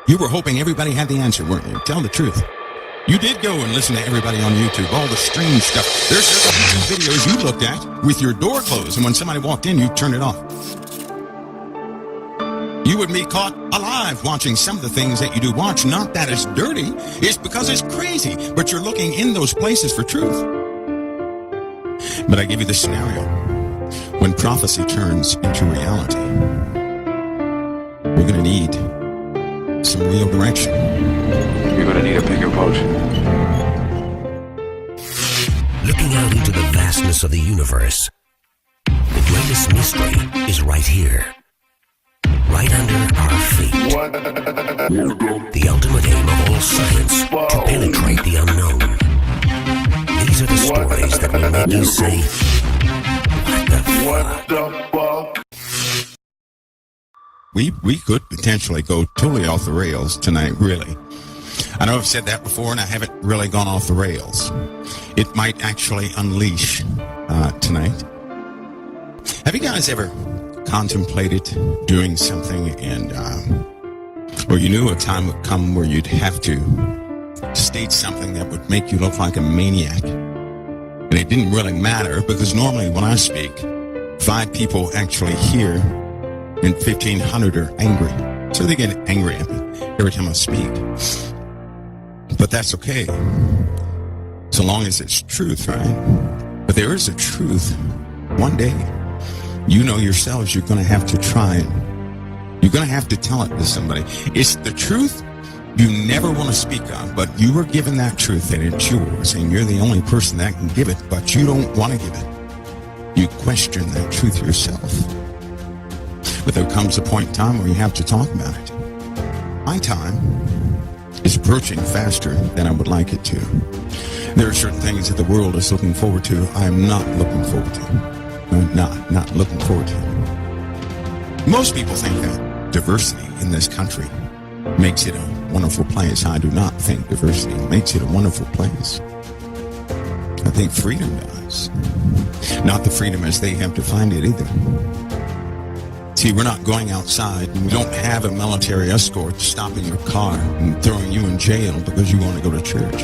You were hoping everybody had the answer, weren't you? Tell the truth. You did go and listen to everybody on YouTube, all the strange stuff. There's certain YouTube videos you looked at with your door closed, and when somebody walked in, you turned it off. You would be caught alive watching some of the things that you do watch. Not that it's dirty, it's because it's crazy, but you're looking in those places for truth. But I give you the scenario. When prophecy turns into reality, we're going to need some real direction. You're going to need a bigger boat. Looking out into the vastness of the universe, the greatest mystery is right here, right under our feet. The ultimate aim of all science, to penetrate the unknown. These are the stories that will make you say, what the fuck? We could potentially go totally off the rails tonight, really. I know I've said that before, and I haven't really gone off the rails. It might actually unleash tonight. Have you guys ever contemplated doing something and or you knew a time would come where you'd have to state something that would make you look like a maniac? And it didn't really matter, because normally when I speak, 5 people actually hear and 1,500 are angry. So they get angry at me every time I speak. But that's okay, so long as it's truth, right? But there is a truth. One day, you know yourselves, you're going to have to try it. You're going to have to tell it to somebody. It's the truth you never want to speak of, but you were given that truth and it's yours, and you're the only person that can give it, but you don't want to give it. You question that truth yourself. But there comes a point in time where you have to talk about it. My time is approaching faster than I would like it to. There are certain things that the world is looking forward to. I am not looking forward to. I'm not looking forward to. Most people think that diversity in this country makes it a wonderful place. I do not think diversity makes it a wonderful place. I think freedom does. Not the freedom as they have defined it either. See, we're not going outside, and we don't have a military escort stopping your car and throwing you in jail because you want to go to church.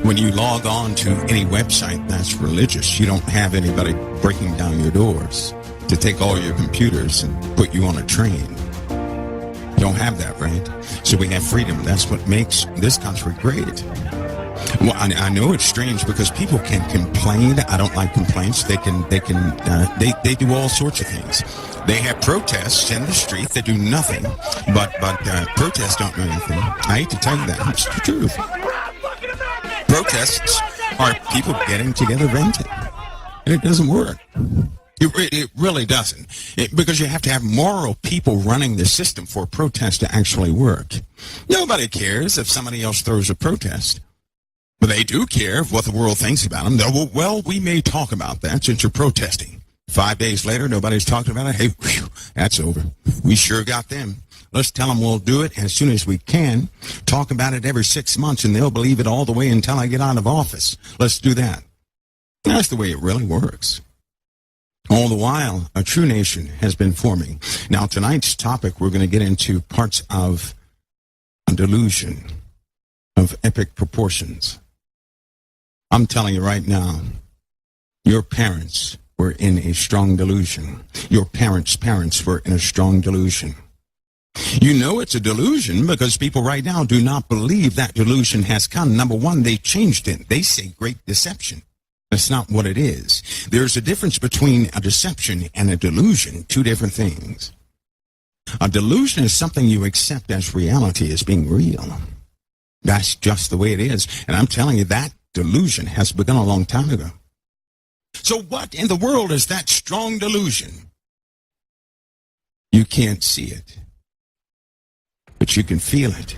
When you log on to any website that's religious, you don't have anybody breaking down your doors to take all your computers and put you on a train. You don't have that, right? So we have freedom. That's what makes this country great. Well, I know it's strange because people can complain. I don't like complaints. They do all sorts of things. They have protests in the street that do nothing, but protests don't do anything. I hate to tell you that. It's the truth. Protests are people getting together venting, and it doesn't work. It really doesn't, because you have to have moral people running the system for a protest to actually work. Nobody cares if somebody else throws a protest. But they do care what the world thinks about them. Well, we may talk about that since you're protesting. 5 days later, nobody's talking about it. Hey, whew, that's over. We sure got them. Let's tell them we'll do it as soon as we can. Talk about it every 6 months, and they'll believe it all the way until I get out of office. Let's do that. That's the way it really works. All the while, a true nation has been forming. Now, tonight's topic, we're going to get into parts of a delusion of epic proportions. I'm telling you right now, your parents were in a strong delusion. Your parents' parents were in a strong delusion. You know it's a delusion because people right now do not believe that delusion has come. Number one, they changed it. They say great deception. That's not what it is. There's a difference between a deception and a delusion, 2 different things. A delusion is something you accept as reality, as being real. That's just the way it is. And I'm telling you, that delusion has begun a long time ago. So what in the world is that strong delusion? You can't see it, but you can feel it.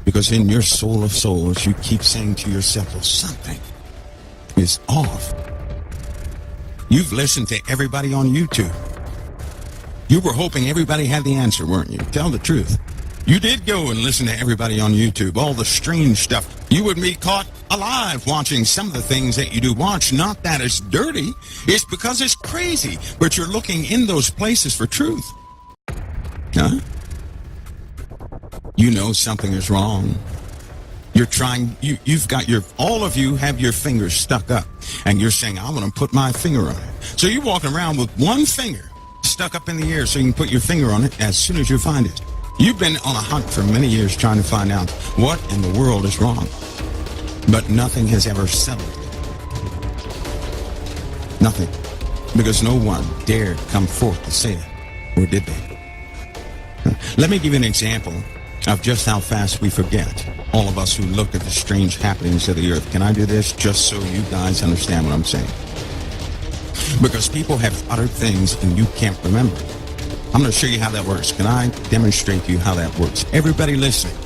Because in your soul of souls, you keep saying to yourself, well, something is off. You've listened to everybody on YouTube. You were hoping everybody had the answer, weren't you? Tell the truth. You did go and listen to everybody on YouTube, all the strange stuff. You would be caught alive watching some of the things that you do watch. Not that it's dirty, it's because it's crazy. But you're looking in those places for truth. Huh? you know something is wrong. You're trying, you've got all of you have your fingers stuck up, and you're saying, I want to put my finger on it. So you're walking around with one finger stuck up in the air so you can put your finger on it as soon as you find it. You've been on a hunt for many years trying to find out what in the world is wrong, but nothing has ever settled it. Nothing. Because no one dared come forth to say it, or did they? Let me give you an example of just how fast we forget, all of us who look at the strange happenings of the earth. Can I do this just so you guys understand what I'm saying? Because people have uttered things and you can't remember. I'm going to show you how that works. Can I demonstrate to you how that works? Everybody listening,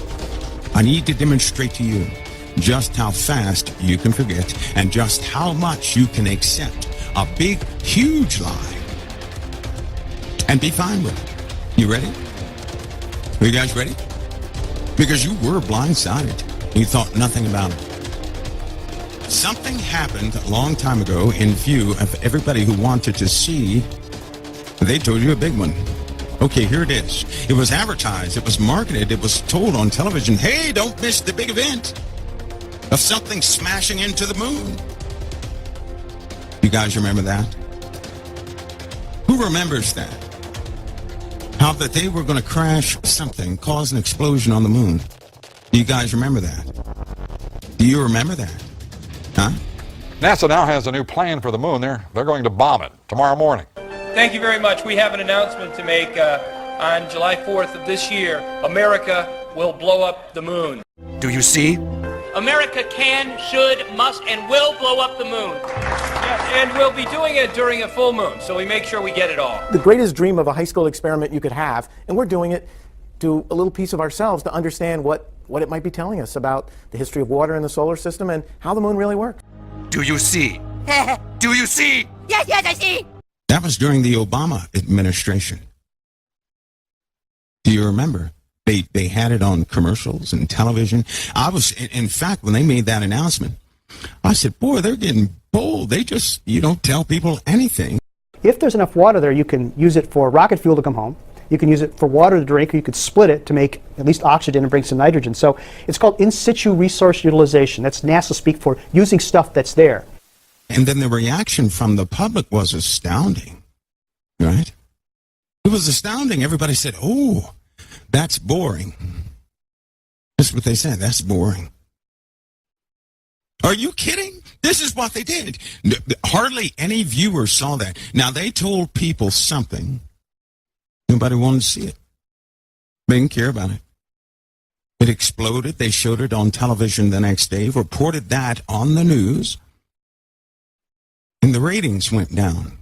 I need to demonstrate to you just how fast you can forget and just how much you can accept a big, huge lie and be fine with it. You ready? Are you guys ready? Because you were blindsided. You thought nothing about it. Something happened a long time ago in view of everybody who wanted to see. They told you a big one. Okay, here it is. It was advertised. It was marketed. It was told on television, hey, don't miss the big event of something smashing into the moon. You guys remember that? Who remembers that? How that they were going to crash something, cause an explosion on the moon. Do you guys remember that? Do you remember that? Huh? NASA now has a new plan for the moon. They're going to bomb it tomorrow morning. Thank you very much. We have an announcement to make. On July 4th of this year, America will blow up the moon. Do you see? America can, should, must, and will blow up the moon. Yes, and we'll be doing it during a full moon, so we make sure we get it all. The greatest dream of a high school experiment you could have, and we're doing it to a little piece of ourselves to understand what it might be telling us about the history of water in the solar system and how the moon really works. Do you see? Do you see? Yes, I see. That was during the Obama administration. Do you remember? They had it on commercials and television. In fact, when they made that announcement, I said, boy, they're getting bold. They just, tell people anything. If there's enough water there, you can use it for rocket fuel to come home. You can use it for water to drink, or you could split it to make at least oxygen and bring some nitrogen. So it's called in situ resource utilization. That's NASA speak for using stuff that's there. And then the reaction from the public was astounding, right? It was astounding. Everybody said, oh, that's boring. That's what they said. That's boring. Are you kidding? This is what they did. Hardly any viewers saw that. Now, they told people something. Nobody wanted to see it. They didn't care about it. It exploded. They showed it on television the next day, reported that on the news, and the ratings went down.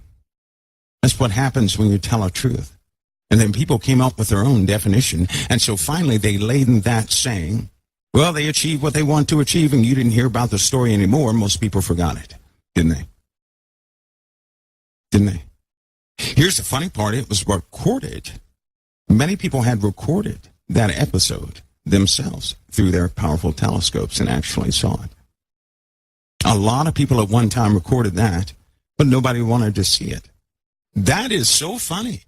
That's what happens when you tell a truth. And then people came up with their own definition, and so finally they laid in that saying, well, they achieved what they want to achieve, and you didn't hear about the story anymore. Most people forgot it, didn't they? Didn't they? Here's the funny part. It was recorded. Many people had recorded that episode themselves through their powerful telescopes and actually saw it. A lot of people at one time recorded that, but nobody wanted to see it. That is so funny.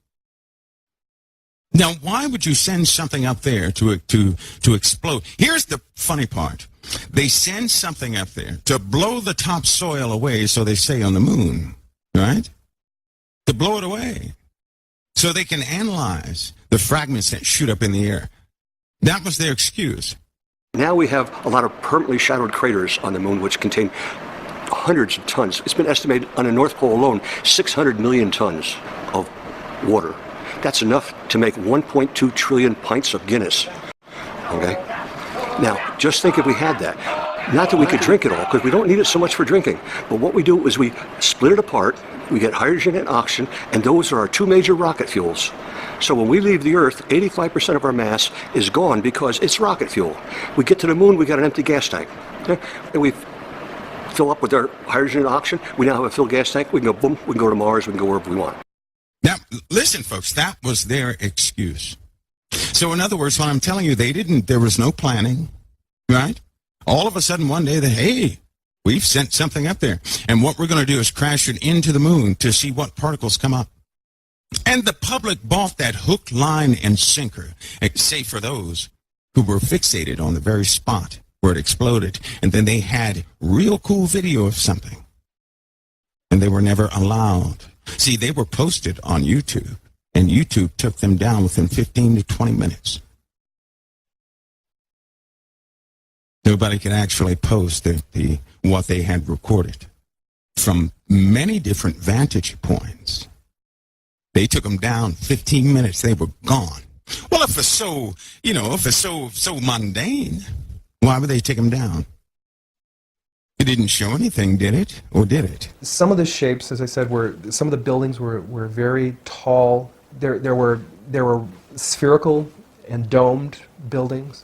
Now, why would you send something up there to explode? Here's the funny part. They send something up there to blow the topsoil away, so they say, on the moon, right? To blow it away so they can analyze the fragments that shoot up in the air. That was their excuse. Now we have a lot of permanently shadowed craters on the moon which contain hundreds of tons. It's been estimated on the North Pole alone, 600 million tons of water. That's enough to make 1.2 trillion pints of Guinness. Okay? Now, just think if we had that. Not that we could drink it all, because we don't need it so much for drinking. But what we do is we split it apart, we get hydrogen and oxygen, and those are our two major rocket fuels. So when we leave the Earth, 85% of our mass is gone because it's rocket fuel. We get to the moon, we got an empty gas tank. Okay? And we fill up with our hydrogen and oxygen. We now have a filled gas tank. We can go boom, we can go to Mars, we can go wherever we want. Now, listen, folks, that was their excuse. So in other words, what I'm telling you, there was no planning, right? All of a sudden one day, hey, we've sent something up there. And what we're going to do is crash it into the moon to see what particles come up. And the public bought that hook, line, and sinker, save for those who were fixated on the very spot where it exploded, and then they had real cool video of something, and they were never allowed. See, they were posted on YouTube, and YouTube took them down within 15 to 20 minutes. Nobody could actually post what they had recorded from many different vantage points. They took them down 15 minutes. They were gone. Well, if it's so, if it's so mundane, why would they take them down? It didn't show anything, did it? Or did it? Some of the shapes, as I said, some of the buildings were very tall. There were spherical and domed buildings,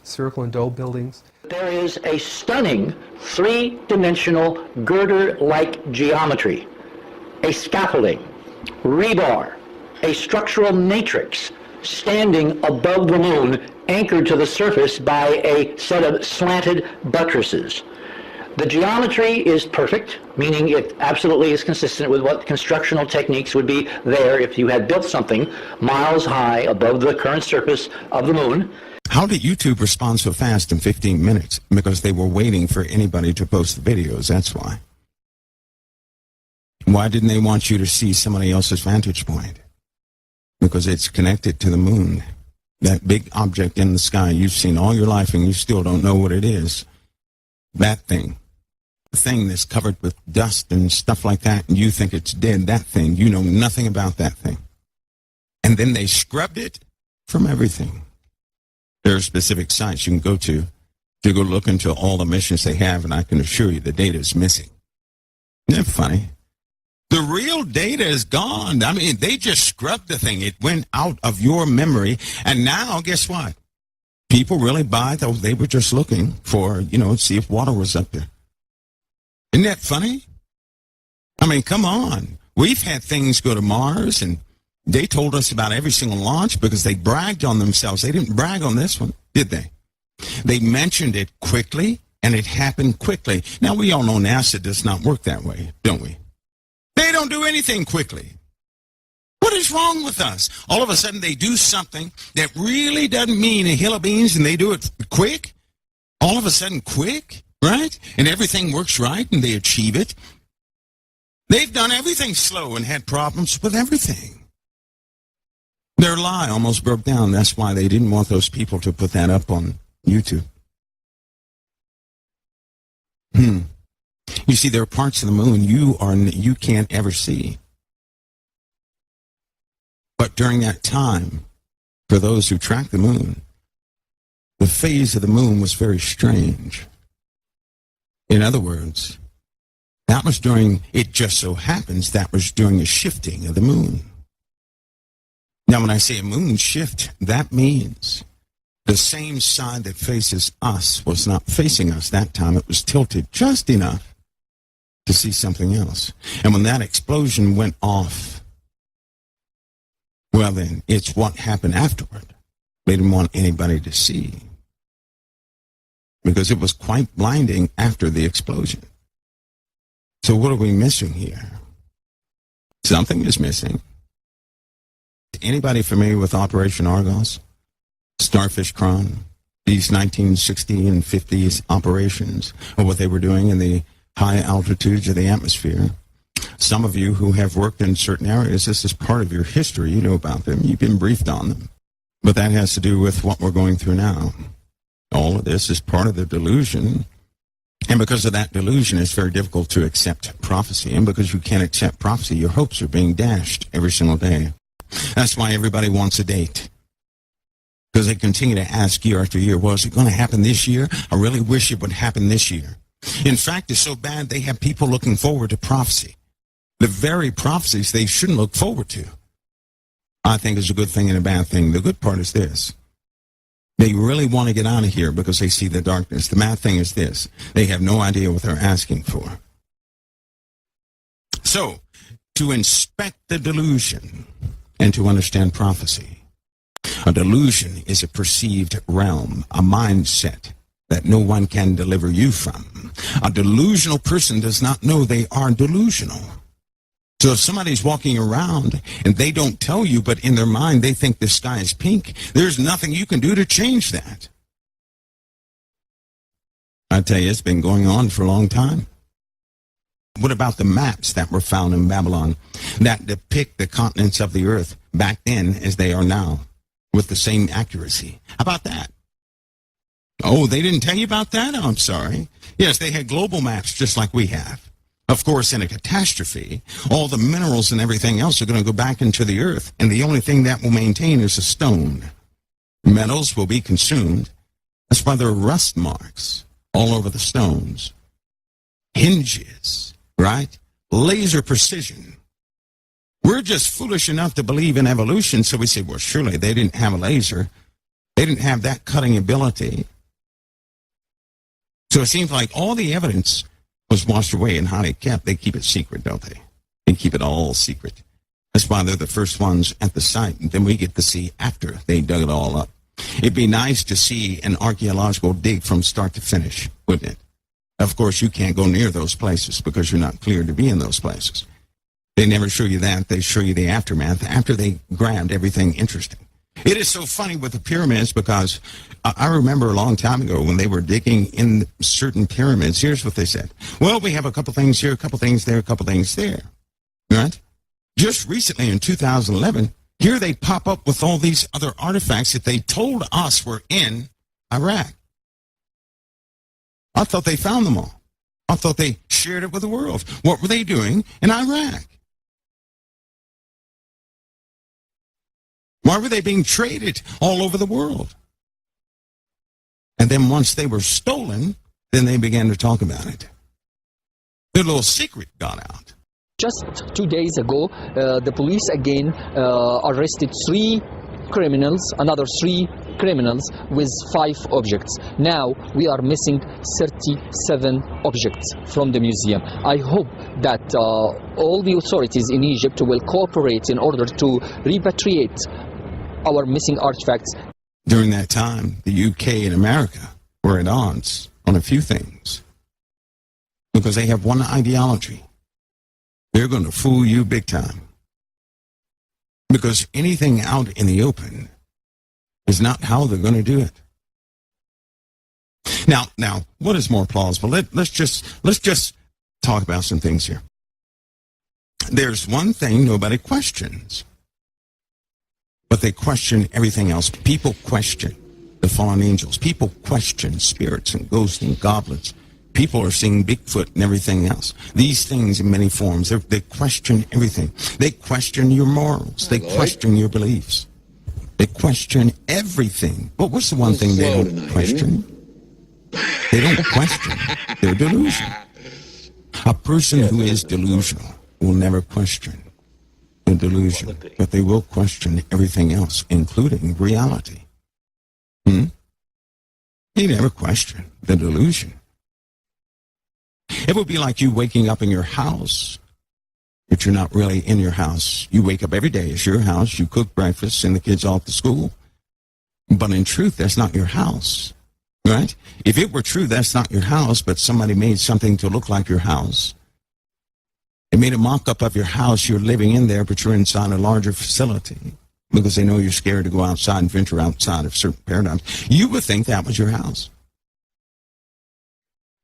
There is a stunning three-dimensional girder-like geometry, a scaffolding, rebar, a structural matrix standing above the moon, anchored to the surface by a set of slanted buttresses. The geometry is perfect, meaning it absolutely is consistent with what constructional techniques would be there if you had built something miles high above the current surface of the moon. How did YouTube respond so fast in 15 minutes? Because they were waiting for anybody to post the videos, that's why. Why didn't they want you to see somebody else's vantage point? Because it's connected to the moon. That big object in the sky you've seen all your life and you still don't know what it is. That thing. The thing that's covered with dust and stuff like that, and you think it's dead, that thing, you know nothing about that thing. And then they scrubbed it from everything. There are specific sites you can go to go look into all the missions they have, and I can assure you the data is missing. Isn't that funny? The real data is gone. I mean, they just scrubbed the thing. It went out of your memory, and now, guess what? People really buy, though they were just looking for, see if water was up there. Isn't that funny? I mean, come on. We've had things go to Mars, and they told us about every single launch because they bragged on themselves. They didn't brag on this one, did they? They mentioned it quickly, and it happened quickly. Now, we all know NASA does not work that way, don't we? They don't do anything quickly. What is wrong with us? All of a sudden, they do something that really doesn't mean a hill of beans, and they do it quick. All of a sudden, quick, right? And everything works right, and they achieve it. They've done everything slow and had problems with everything. Their lie almost broke down. That's why they didn't want those people to put that up on YouTube. You see, there are parts of the moon you can't ever see. But during that time, for those who track the moon, the phase of the moon was very strange. In other words, that was it just so happens that was during a shifting of the moon. Now, when I say a moon shift, that means the same side that faces us was not facing us that time. It was tilted just enough to see something else. And when that explosion went off, well then, it's what happened afterward. They didn't want anybody to see because it was quite blinding after the explosion. So what are we missing here? Something is missing. Anybody familiar with Operation Argos? Starfish Cron? These 1960 and 50s operations of what they were doing in the high altitudes of the atmosphere. Some of you who have worked in certain areas, this is part of your history. You know about them. You've been briefed on them. But that has to do with what we're going through now. All of this is part of the delusion. And because of that delusion, it's very difficult to accept prophecy. And because you can't accept prophecy, your hopes are being dashed every single day. That's why everybody wants a date. Because they continue to ask year after year, well, is it going to happen this year? I really wish it would happen this year. In fact, it's so bad they have people looking forward to prophecy. The very prophecies they shouldn't look forward to. I think is a good thing and a bad thing. The good part is this. They really want to get out of here because they see the darkness. The bad thing is this. They have no idea what they're asking for. So, to inspect the delusion and to understand prophecy, a delusion is a perceived realm, a mindset that no one can deliver you from. A delusional person does not know they are delusional. So if somebody's walking around and they don't tell you, but in their mind they think the sky is pink, there's nothing you can do to change that. I tell you, it's been going on for a long time. What about the maps that were found in Babylon that depict the continents of the earth back then as they are now with the same accuracy? How about that? Oh, they didn't tell you about that? Oh, I'm sorry. Yes, they had global maps just like we have. Of course, in a catastrophe, all the minerals and everything else are going to go back into the earth, and the only thing that will maintain is a stone. Metals will be consumed. That's why there are rust marks all over the stones. Hinges, right? Laser precision. We're just foolish enough to believe in evolution, so we say, well, surely they didn't have a laser. They didn't have that cutting ability. So it seems like all the evidence was washed away, and how they kept. They keep it secret, don't they? They keep it all secret. That's why they're the first ones at the site, and then we get to see after they dug it all up. It'd be nice to see an archaeological dig from start to finish, wouldn't it? Of course, you can't go near those places because you're not cleared to be in those places. They never show you that. They show you the aftermath after they grabbed everything interesting. It is so funny with the pyramids because I remember a long time ago when they were digging in certain pyramids, here's what they said. Well, we have a couple things here, a couple things there, a couple things there. Right? Just recently in 2011, here they pop up with all these other artifacts that they told us were in Iraq. I thought they found them all. I thought they shared it with the world. What were they doing in Iraq? Why were they being traded all over the world? And then once they were stolen, then they began to talk about it. Their little secret got out. Just 2 days ago, the police again arrested 3 criminals, another 3 criminals with 5 objects. Now we are missing 37 objects from the museum. I hope that all the authorities in Egypt will cooperate in order to repatriate our missing artifacts. During that time, the UK and America were at odds on a few things because they have one ideology. They're going to fool you big time. Because anything out in the open is not how they're going to do it. Now, what is more plausible? Let's just talk about some things here. There's one thing nobody questions, but they question everything else. People question the fallen angels. People question spirits and ghosts and goblins. People are seeing Bigfoot and everything else. These things in many forms, they question everything. They question your morals. They question your beliefs. They question everything. But what's the one thing they don't question? They don't question their delusion. A person who is delusional will never question the delusion, but they will question everything else, including reality. They never question the delusion. It would be like you waking up in your house, but you're not really in your house. You wake up every day, it's your house, you cook breakfast, send the kids off to school. But in truth, that's not your house, right? If it were true, that's not your house, but somebody made something to look like your house. They made a mock-up of your house, you're living in there, but you're inside a larger facility because they know you're scared to go outside and venture outside of certain paradigms. You would think that was your house.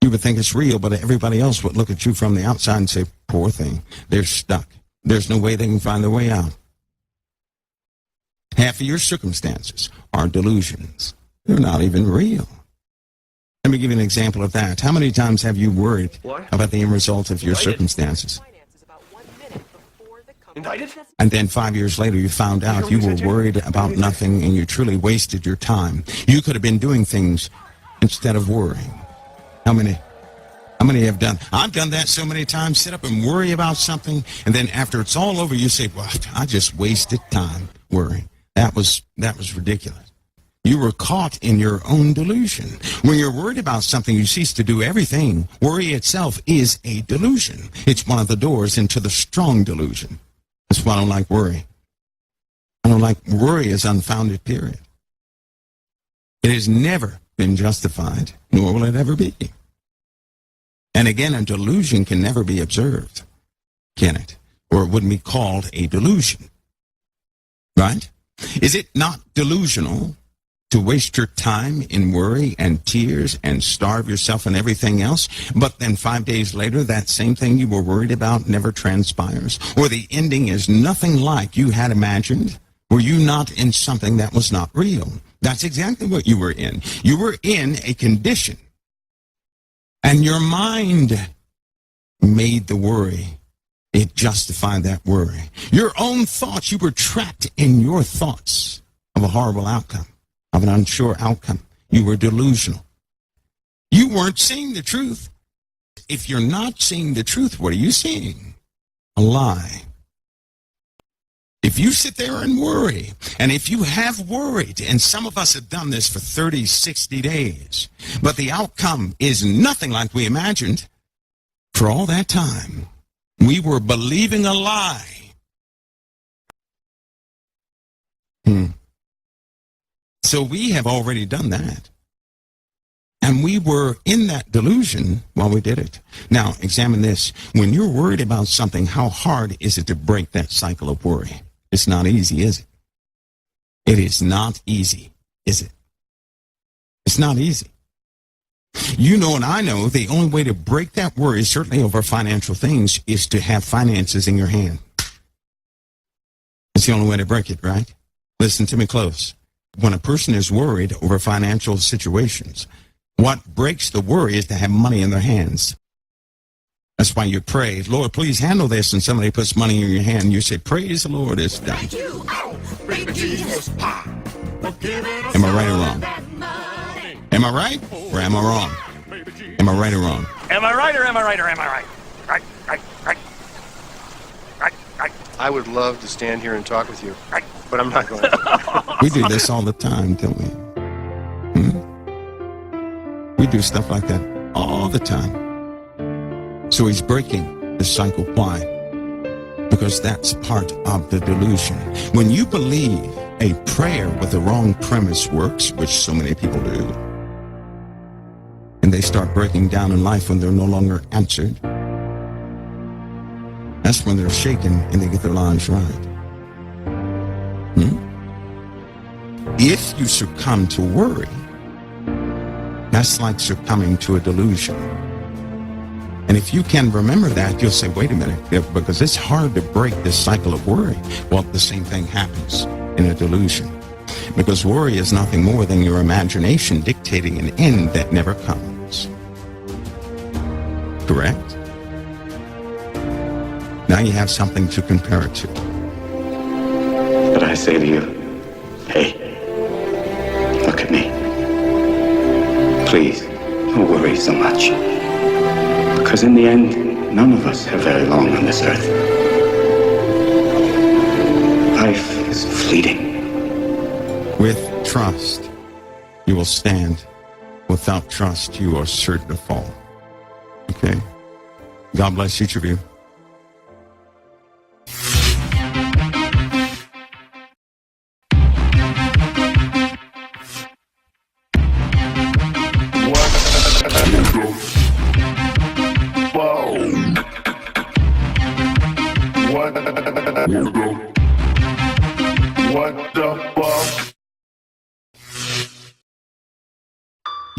You would think it's real, but everybody else would look at you from the outside and say, poor thing, they're stuck. There's no way they can find their way out. Half of your circumstances are delusions. They're not even real. Let me give you an example of that. How many times have you worried about the end result of your circumstances? And then 5 years later, you found out you were worried about nothing and you truly wasted your time. You could have been doing things instead of worrying. How many have done? I've done that so many times. Sit up and worry about something, and then after it's all over, you say, well, I just wasted time worrying. That was ridiculous. You were caught in your own delusion. When you're worried about something, you cease to do everything. Worry itself is a delusion. It's one of the doors into the strong delusion. That's why I don't like worry. I don't like worry as unfounded, period. It has never been justified, nor will it ever be. And again, a delusion can never be observed, can it? Or it wouldn't be called a delusion, right? Is it not delusional to waste your time in worry and tears and starve yourself and everything else, but then 5 days later, that same thing you were worried about never transpires, or the ending is nothing like you had imagined? Were you not in something that was not real? That's exactly what you were in. You were in a condition, and your mind made the worry. It justified that worry. Your own thoughts, you were trapped in your thoughts of a horrible outcome, of an unsure outcome. You were delusional. You weren't seeing the truth. If you're not seeing the truth, what are you seeing? A lie. If you sit there and worry, and if you have worried, and some of us have done this for 30, 60 days, but the outcome is nothing like we imagined, for all that time, we were believing a lie. So we have already done that. And we were in that delusion while we did it. Now, examine this. When you're worried about something, how hard is it to break that cycle of worry? It's not easy, is it? It is not easy, is it? It's not easy. You know and I know the only way to break that worry, certainly over financial things, is to have finances in your hand. It's the only way to break it, right? Listen to me close. When a person is worried over financial situations, what breaks the worry is to have money in their hands. That's why you pray, Lord, please handle this, and somebody puts money in your hand, and you say, praise the Lord, it's done. Am I right or wrong? Am I right or am I wrong? Am I right or wrong? Am I right or am I right or am I right? Right. I would love to stand here and talk with you, but I'm not going to. We do this all the time, don't we? We do stuff like that all the time. So he's breaking the cycle. Why? Because that's part of the delusion. When you believe a prayer with the wrong premise works, which so many people do, and they start breaking down in life when they're no longer answered, that's when they're shaken and they get their lives right. If you succumb to worry, that's like succumbing to a delusion. And if you can remember that, you'll say, wait a minute, because it's hard to break this cycle of worry. Well, the same thing happens in a delusion. Because worry is nothing more than your imagination dictating an end that never comes. Correct? Now you have something to compare it to. But I say to you, hey, look at me. Please, don't worry so much. Because in the end, none of us have very long on this earth. Life is fleeting. With trust, you will stand. Without trust, you are certain to fall. Okay? God bless each of you.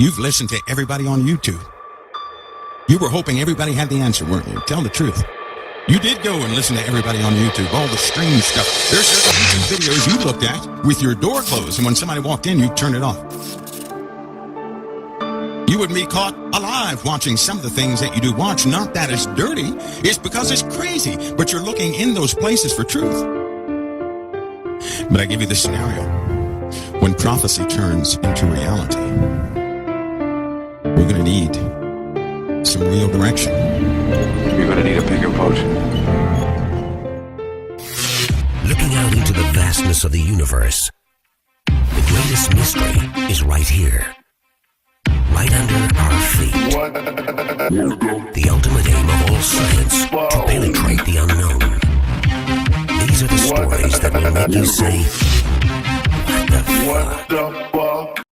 You've listened to everybody on YouTube. You were hoping everybody had the answer, weren't you? Tell the truth. You did go and listen to everybody on YouTube, all the strange stuff. There's certain YouTube videos you looked at with your door closed, and when somebody walked in, you turned it off. You would be caught alive watching some of the things that you do watch. Not that it's dirty, it's because it's crazy, but you're looking in those places for truth. But I give you the scenario. When prophecy turns into reality, we're going to need some real direction. You're going to need a bigger boat. Looking out into the vastness of the universe, the greatest mystery is right here, right under our feet. The ultimate aim of all science, to penetrate the unknown. These are the stories that will make you say, what the fuck?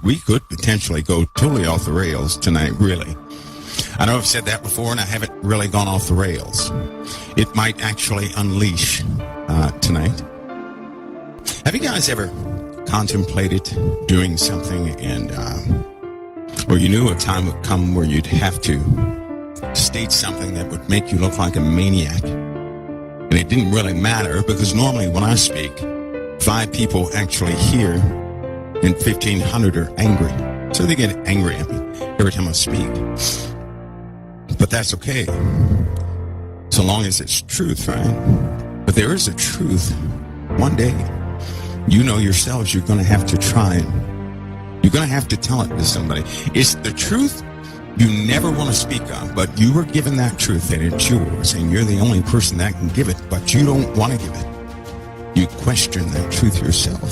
We could potentially go totally off the rails tonight, really. I know I've said that before, and I haven't really gone off the rails. It might actually unleash tonight. Have you guys ever contemplated doing something and, or you knew a time would come where you'd have to state something that would make you look like a maniac? And it didn't really matter, because normally when I speak, 5 people actually hear and 1,500 are angry. So they get angry at me every time I speak. But that's okay, so long as it's truth, right? But there is a truth. One day, you know yourselves, you're going to have to try it. You're going to have to tell it to somebody. It's the truth you never want to speak of, but you were given that truth and it's yours, and you're the only person that can give it, but you don't want to give it. You question that truth yourself.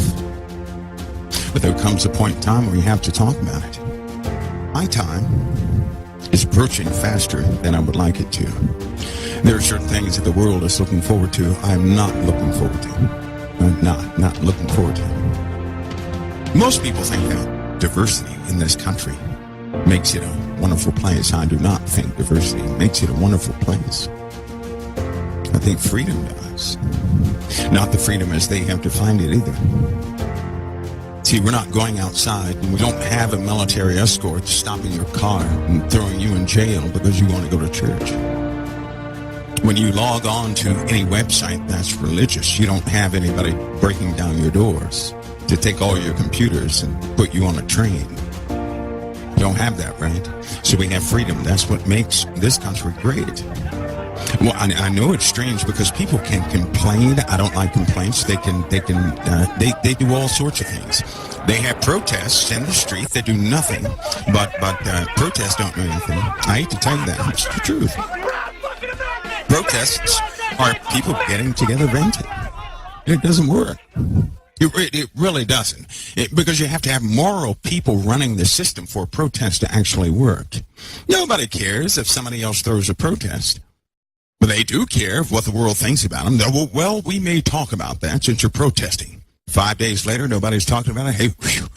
But there comes a point in time where you have to talk about it. My time is approaching faster than I would like it to. There are certain things that the world is looking forward to. I'm not looking forward to. I'm not looking forward to. Most people think that diversity in this country makes it a wonderful place. I do not think diversity makes it a wonderful place. I think freedom does. Not the freedom as they have defined it either. See, we're not going outside, and we don't have a military escort stopping your car and throwing you in jail because you want to go to church. When you log on to any website that's religious, you don't have anybody breaking down your doors to take all your computers and put you on a train. You don't have that, right? So we have freedom. That's what makes this country great. Well, I know it's strange because people can complain. I don't like complaints. They do all sorts of things. They have protests in the street that do nothing, but protests don't do anything. I hate to tell you that. It's the truth. Protests are people getting together venting. It doesn't work. It really doesn't. Because you have to have moral people running the system for a protest to actually work. Nobody cares if somebody else throws a protest. But they do care what the world thinks about them. Well, we may talk about that since you're protesting. 5 days later, nobody's talking about it. Hey,